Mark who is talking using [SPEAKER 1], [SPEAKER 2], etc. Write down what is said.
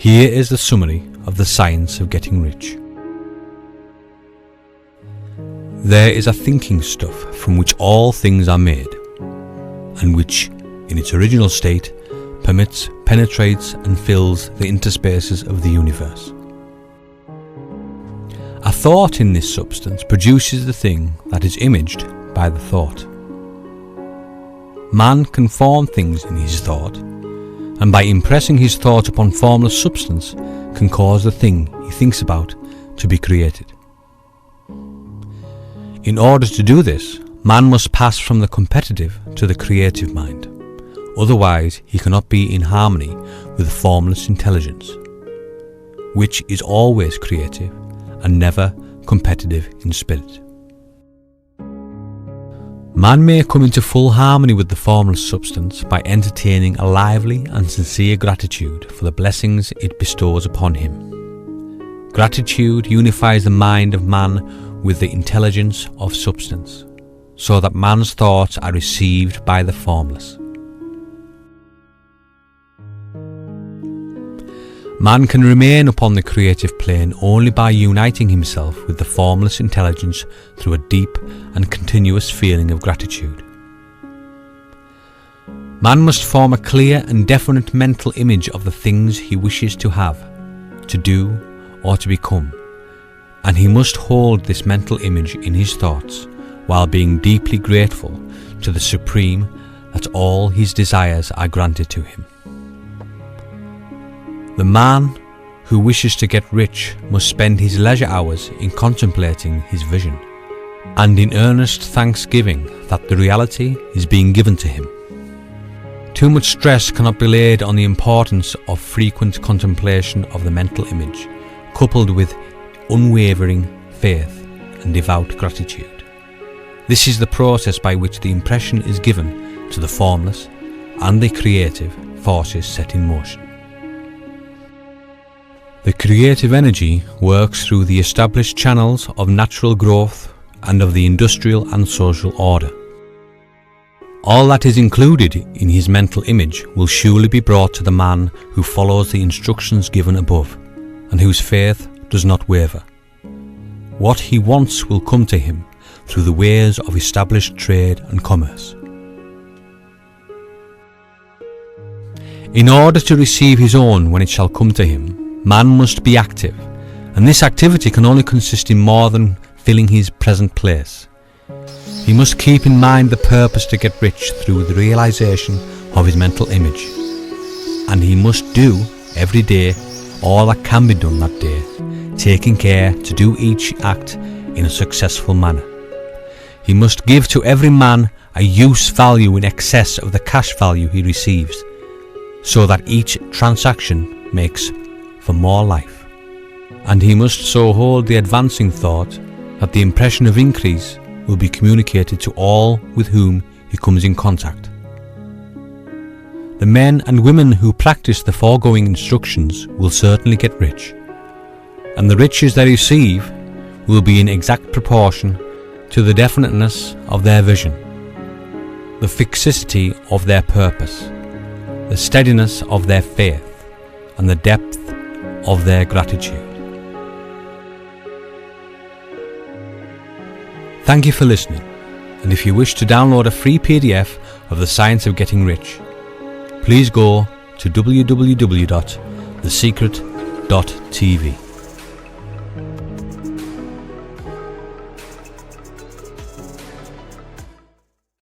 [SPEAKER 1] Here is the summary of the science of getting rich. There is a thinking stuff from which all things are made, and which, in its original state, permits, penetrates, and fills the interspaces of the universe. A thought in this substance produces the thing that is imaged by the thought. Man can form things in his thought, and by impressing his thought upon formless substance, can cause the thing he thinks about to be created. In order to do this, man must pass from the competitive to the creative mind. Otherwise, he cannot be in harmony with formless intelligence, which is always creative and never competitive in spirit. Man may come into full harmony with the formless substance by entertaining a lively and sincere gratitude for the blessings it bestows upon him. Gratitude unifies the mind of man with the intelligence of substance, so that man's thoughts are received by the formless. Man can remain upon the creative plane only by uniting himself with the formless intelligence through a deep and continuous feeling of gratitude. Man must form a clear and definite mental image of the things he wishes to have, to do, or to become, and he must hold this mental image in his thoughts while being deeply grateful to the Supreme that all his desires are granted to him. The man who wishes to get rich must spend his leisure hours in contemplating his vision, and in earnest thanksgiving that the reality is being given to him. Too much stress cannot be laid on the importance of frequent contemplation of the mental image, coupled with unwavering faith and devout gratitude. This is the process by which the impression is given to the formless and the creative forces set in motion. The creative energy works through the established channels of natural growth and of the industrial and social order. All that is included in his mental image will surely be brought to the man who follows the instructions given above, and whose faith does not waver. What he wants will come to him through the ways of established trade and commerce. In order to receive his own when it shall come to him, man must be active, and this activity can only consist in more than filling his present place. He must keep in mind the purpose to get rich through the realization of his mental image, and he must do every day all that can be done that day, taking care to do each act in a successful manner. He must give to every man a use value in excess of the cash value he receives, so that each transaction makes for more life, and he must so hold the advancing thought that the impression of increase will be communicated to all with whom he comes in contact. The men and women who practice the foregoing instructions will certainly get rich, and the riches they receive will be in exact proportion to the definiteness of their vision, the fixity of their purpose, the steadiness of their faith, and the depth of their gratitude. Thank you for listening, and if you wish to download a free PDF of The Science of Getting Rich, please go to www.thesecret.tv.